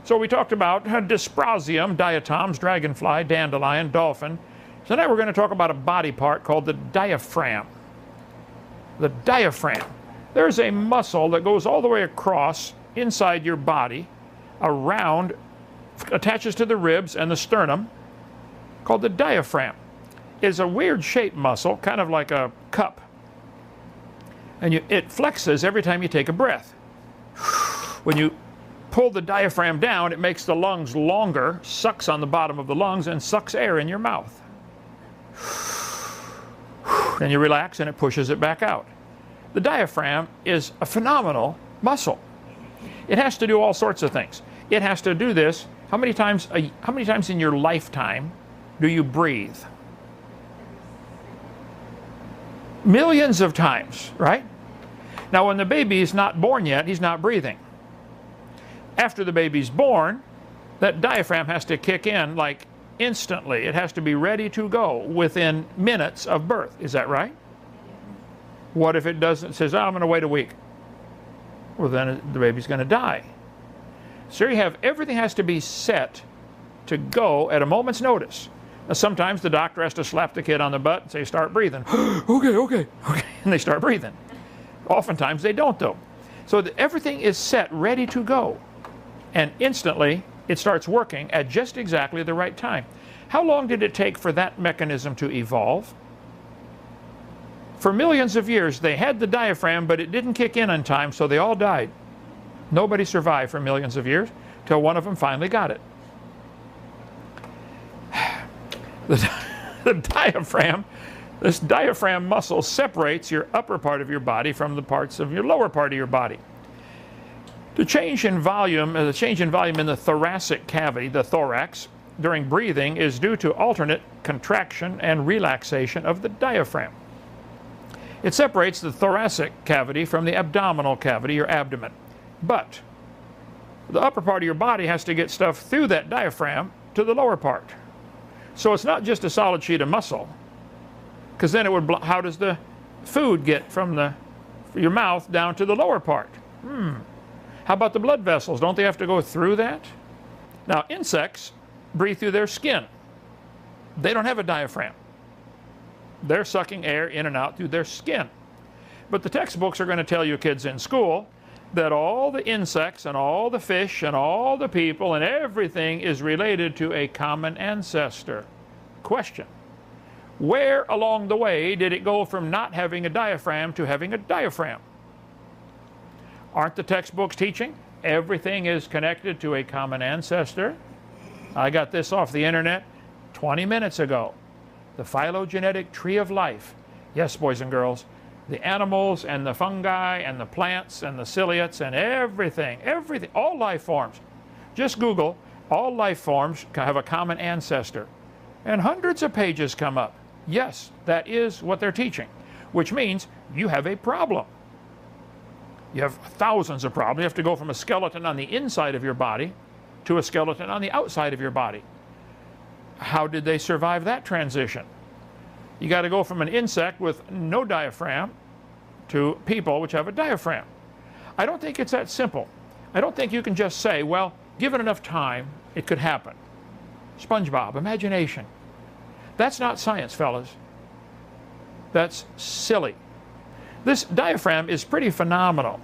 So we talked about dysprosium, diatoms, dragonfly, dandelion, dolphin. So now we're going to talk about a body part called the diaphragm. The diaphragm. There's a muscle that goes all the way across inside your body, around, attaches to the ribs and the sternum, called the diaphragm. It's a weird shaped muscle, kind of like a cup. And it flexes every time you take a breath. When you pull the diaphragm down, it makes the lungs longer, sucks on the bottom of the lungs, and sucks air in your mouth. Then you relax and it pushes it back out. The diaphragm is a phenomenal muscle. It has to do all sorts of things. It has to do this. How many times in your lifetime do you breathe? Millions of times, right? Now when the baby is not born yet, he's not breathing. After the baby's born, that diaphragm has to kick in like instantly. It has to be ready to go within minutes of birth. Is that right? What if it doesn't? It says, oh, I'm going to wait a week. Well, then the baby's going to die. So you have everything has to be set to go at a moment's notice. Now, sometimes the doctor has to slap the kid on the butt and say, start breathing. Okay. And they start breathing. Oftentimes they don't, though. So everything is set, ready to go. And instantly, it starts working at just exactly the right time. How long did it take for that mechanism to evolve? For millions of years, they had the diaphragm, but it didn't kick in on time, so they all died. Nobody survived for millions of years, till one of them finally got it. The diaphragm, this diaphragm muscle separates your upper part of your body from the parts of your lower part of your body. The change in volume in the thoracic cavity, the thorax, during breathing is due to alternate contraction and relaxation of the diaphragm. It separates the thoracic cavity from the abdominal cavity, your abdomen. But the upper part of your body has to get stuff through that diaphragm to the lower part. So it's not just a solid sheet of muscle, because then it would, how does the food get from your mouth down to the lower part? How about the blood vessels? Don't they have to go through that? Now, insects breathe through their skin. They don't have a diaphragm. They're sucking air in and out through their skin. But the textbooks are going to tell you kids in school that all the insects and all the fish and all the people and everything is related to a common ancestor. Question: where along the way did it go from not having a diaphragm to having a diaphragm? Aren't the textbooks teaching everything is connected to a common ancestor? I got this off the internet 20 minutes ago. The phylogenetic tree of life. Yes, boys and girls, the animals and the fungi and the plants and the ciliates and everything, all life forms. Just Google, all life forms have a common ancestor. And hundreds of pages come up. Yes, that is what they're teaching, which means you have a problem. You have thousands of problems. You have to go from a skeleton on the inside of your body to a skeleton on the outside of your body. How did they survive that transition? You got to go from an insect with no diaphragm to people which have a diaphragm. I don't think it's that simple. I don't think you can just say, well, given enough time, it could happen. SpongeBob, imagination. That's not science, fellas. That's silly. This diaphragm is pretty phenomenal.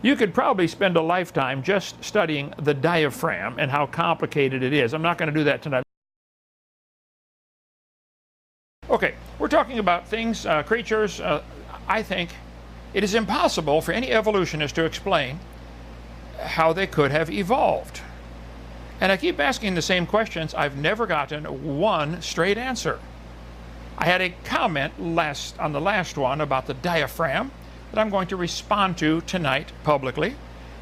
You could probably spend a lifetime just studying the diaphragm and how complicated it is. I'm not going to do that tonight. Okay, we're talking about things, creatures. I think it is impossible for any evolutionist to explain how they could have evolved. And I keep asking the same questions. I've never gotten one straight answer. I had a comment on the last one about the diaphragm that I'm going to respond to tonight publicly,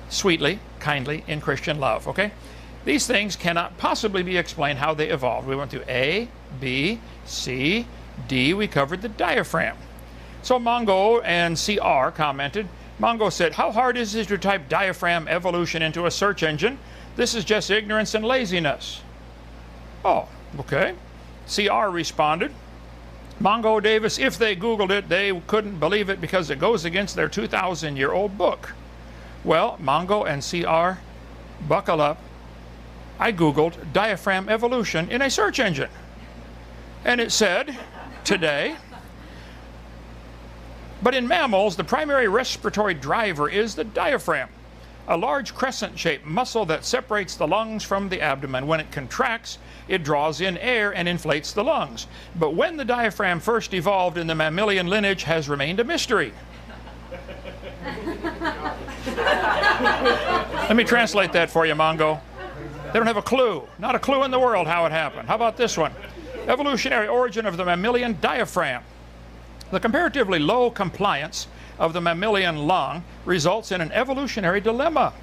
sweetly, kindly, in Christian love, okay? These things cannot possibly be explained how they evolved. We went through A, B, C, D. We covered the diaphragm. So Mongo and CR commented. Mongo said, how hard is it to type diaphragm evolution into a search engine? This is just ignorance and laziness. Oh, okay. CR responded, Mongo Davis, if they Googled it, they couldn't believe it because it goes against their 2,000-year-old book. Well, Mongo and CR, buckle up. I Googled diaphragm evolution in a search engine. And it said, today, but in mammals, the primary respiratory driver is the diaphragm, a large crescent-shaped muscle that separates the lungs from the abdomen. When it contracts, it draws in air and inflates the lungs. But when the diaphragm first evolved in the mammalian lineage has remained a mystery. Let me translate that for you, Mongo. They don't have a clue, not a clue in the world how it happened. How about this one? Evolutionary origin of the mammalian diaphragm. The comparatively low compliance of the mammalian lung results in an evolutionary dilemma.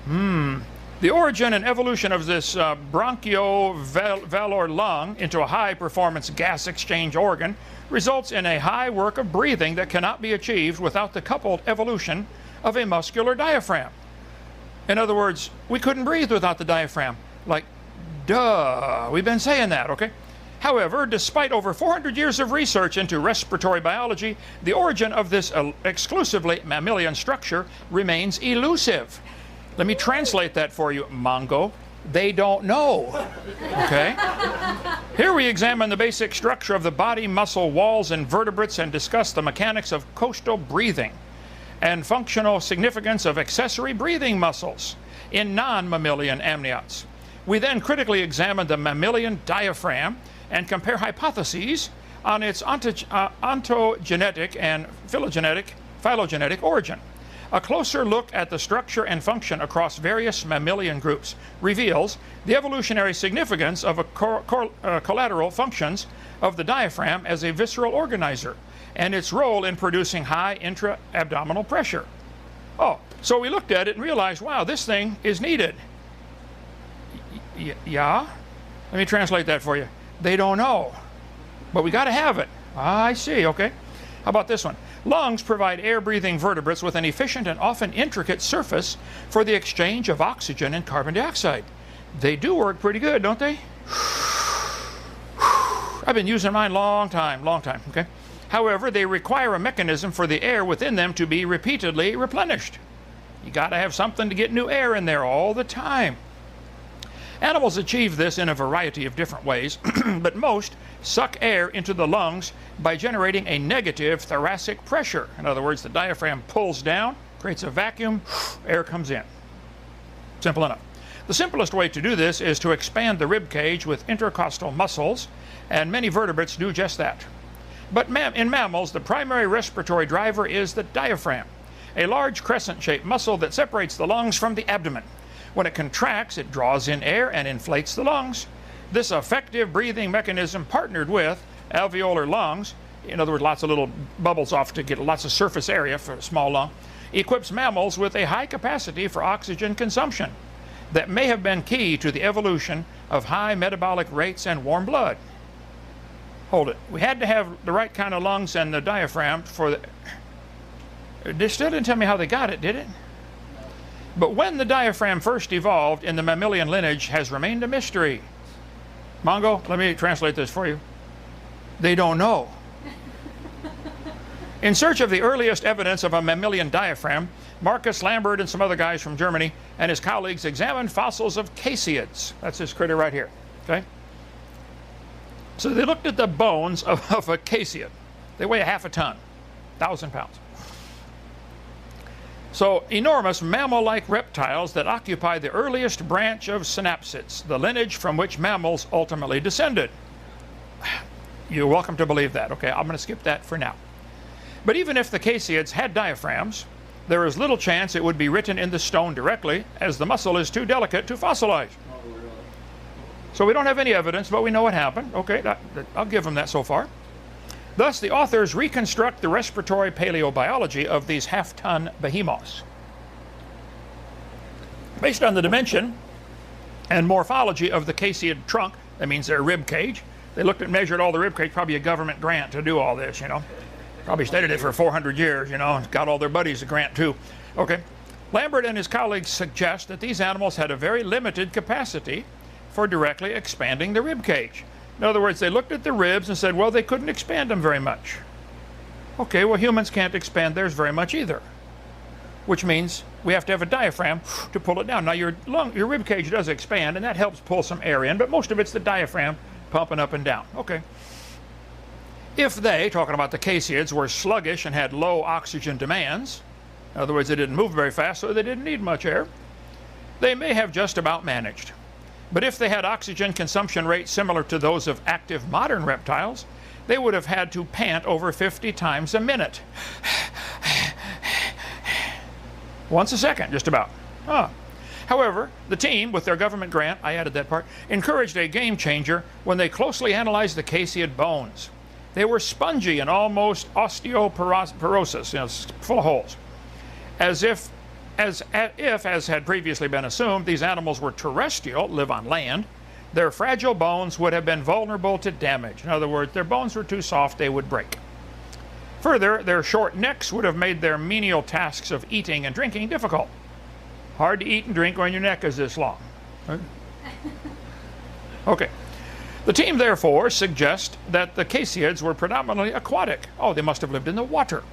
The origin and evolution of this bronchiovalvular lung into a high-performance gas exchange organ results in a high work of breathing that cannot be achieved without the coupled evolution of a muscular diaphragm. In other words, we couldn't breathe without the diaphragm. Like, duh, we've been saying that, okay? However, despite over 400 years of research into respiratory biology, the origin of this exclusively mammalian structure remains elusive. Let me translate that for you, Mongo. They don't know. Okay? Here we examine the basic structure of the body, muscle, walls, and vertebrates and discuss the mechanics of coastal breathing and functional significance of accessory breathing muscles in non-mammalian amniotes. We then critically examine the mammalian diaphragm and compare hypotheses on its ontogenetic and phylogenetic origin. A closer look at the structure and function across various mammalian groups reveals the evolutionary significance of collateral functions of the diaphragm as a visceral organizer and its role in producing high intra-abdominal pressure. Oh, so we looked at it and realized, wow, this thing is needed. Yeah? Let me translate that for you. They don't know, but we got to have it. I see, okay. How about this one? Lungs provide air-breathing vertebrates with an efficient and often intricate surface for the exchange of oxygen and carbon dioxide. They do work pretty good, don't they? I've been using mine long time, okay? However, they require a mechanism for the air within them to be repeatedly replenished. You got to have something to get new air in there all the time. Animals achieve this in a variety of different ways, but most suck air into the lungs by generating a negative thoracic pressure. In other words, the diaphragm pulls down, creates a vacuum, air comes in. Simple enough. The simplest way to do this is to expand the rib cage with intercostal muscles, and many vertebrates do just that. But in mammals, the primary respiratory driver is the diaphragm, a large crescent-shaped muscle that separates the lungs from the abdomen. When it contracts, it draws in air and inflates the lungs. This effective breathing mechanism, partnered with alveolar lungs, in other words, lots of little bubbles off to get lots of surface area for a small lung, equips mammals with a high capacity for oxygen consumption that may have been key to the evolution of high metabolic rates and warm blood. Hold it. We had to have the right kind of lungs and the diaphragm for the... They still didn't tell me how they got it, did it? But when the diaphragm first evolved in the mammalian lineage has remained a mystery. Mongo, let me translate this for you. They don't know. In search of the earliest evidence of a mammalian diaphragm, Marcus Lambert and some other guys from Germany and his colleagues examined fossils of casiids. That's this critter right here. Okay? So they looked at the bones of a casiid. They weigh half a ton, 1,000 pounds. So enormous mammal-like reptiles that occupy the earliest branch of synapsids, the lineage from which mammals ultimately descended. You're welcome to believe that. Okay, I'm going to skip that for now. But even if the casiids had diaphragms, there is little chance it would be written in the stone directly, as the muscle is too delicate to fossilize. So we don't have any evidence, but we know what happened. Okay, I'll give them that so far. Thus, the authors reconstruct the respiratory paleobiology of these half-ton behemoths. Based on the dimension and morphology of the casiid trunk, that means their rib cage, they looked and measured all the rib cage, probably a government grant to do all this, you know. Probably studied it for 400 years, you know, and got all their buddies a grant too. Okay. Lambert and his colleagues suggest that these animals had a very limited capacity for directly expanding the rib cage. In other words, they looked at the ribs and said, well, they couldn't expand them very much. Okay, well, humans can't expand theirs very much either. which means we have to have a diaphragm to pull it down. Now your rib cage does expand, and that helps pull some air in, but most of it's the diaphragm pumping up and down. Okay. If they, talking about the casids, were sluggish and had low oxygen demands, in other words, they didn't move very fast, so they didn't need much air, they may have just about managed. But if they had oxygen consumption rates similar to those of active modern reptiles, they would have had to pant over 50 times a minute. Once a second, just about. However, the team, with their government grant, I added that part, encouraged a game changer when they closely analyzed the casiid bones. They were spongy and almost osteoporosis, you know, full of holes. As had previously been assumed, these animals were terrestrial, live on land, their fragile bones would have been vulnerable to damage. In other words, their bones were too soft, they would break. Further, their short necks would have made their menial tasks of eating and drinking difficult. Hard to eat and drink when your neck is this long. Right? Okay. The team, therefore, suggests that the casids were predominantly aquatic. Oh, they must have lived in the water.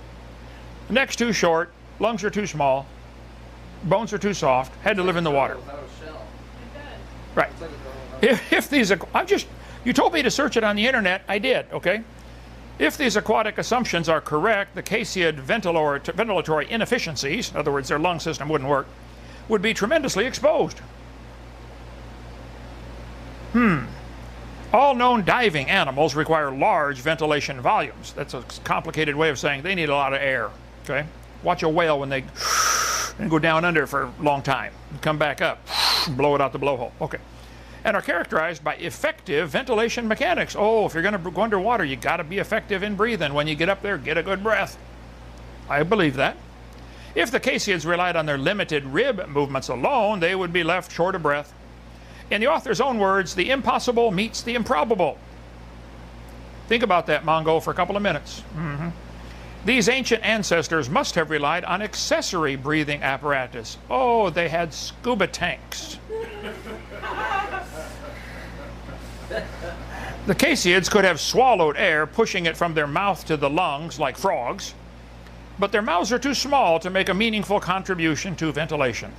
The neck's too short, lungs are too small, bones are too soft, had to live in the water. Right. If these, you told me to search it on the internet, I did, okay? If these aquatic assumptions are correct, the casid ventilatory inefficiencies, in other words, their lung system wouldn't work, would be tremendously exposed. All known diving animals require large ventilation volumes. That's a complicated way of saying they need a lot of air, okay? Watch a whale when they go down under for a long time and come back up and blow it out the blowhole, okay? And are characterized by effective ventilation mechanics. Oh, if you're going to go underwater, you got to be effective in breathing. When you get up there, get a good breath. I believe that. If the casids relied on their limited rib movements alone, they would be left short of breath. In the author's own words, the impossible meets the improbable. Think about that, Mongo, for a couple of minutes. These ancient ancestors must have relied on accessory breathing apparatus. Oh, they had scuba tanks. The casids could have swallowed air, pushing it from their mouth to the lungs like frogs, but their mouths are too small to make a meaningful contribution to ventilation.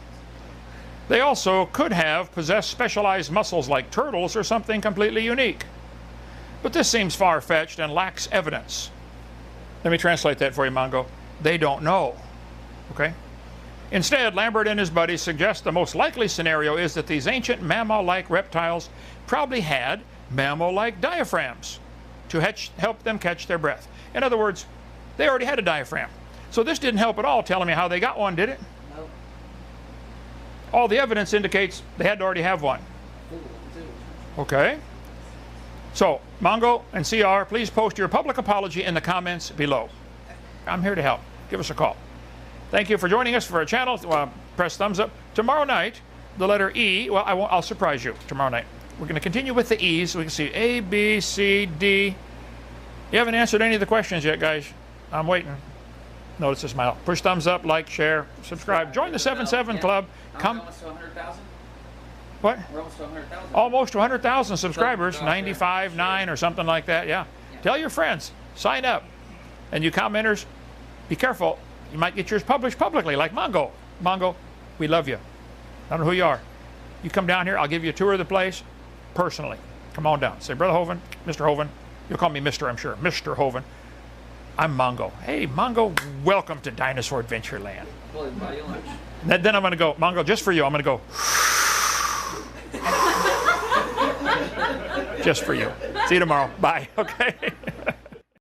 They also could have possessed specialized muscles like turtles or something completely unique. But this seems far-fetched and lacks evidence. Let me translate that for you, Mongo. They don't know. Okay? Instead, Lambert and his buddies suggest the most likely scenario is that these ancient mammal-like reptiles probably had mammal-like diaphragms to help them catch their breath. In other words, they already had a diaphragm. So this didn't help at all telling me how they got one, did it? No. All the evidence indicates they had to already have one. Okay. So, Mongo and CR, please post your public apology in the comments below. I'm here to help. Give us a call. Thank you for joining us for our channel. Press thumbs up. Tomorrow night, the letter E, well, I'll surprise you tomorrow night. We're going to continue with the E's. We can see A, B, C, D. You haven't answered any of the questions yet, guys. I'm waiting. Notice the smile. Push thumbs up, like, share, subscribe. Join the 7-7 Club. Come. Almost to 100,000? What? We're almost to 100,000. Almost to 100,000 subscribers. 95.9 or something like that. Yeah. Tell your friends. Sign up. And you commenters, be careful. You might get yours published publicly, like Mongo. Mongo, we love you. I don't know who you are. You come down here, I'll give you a tour of the place personally. Come on down. Say, Brother Hoven, Mr. Hoven. You'll call me Mr., I'm sure. Mr. Hoven. I'm Mongo. Hey, Mongo, welcome to Dinosaur Adventureland. Well, buy you lunch. Then I'm going to go, Mongo, just for you, I'm going to go. Just for you. See you tomorrow. Bye. Okay.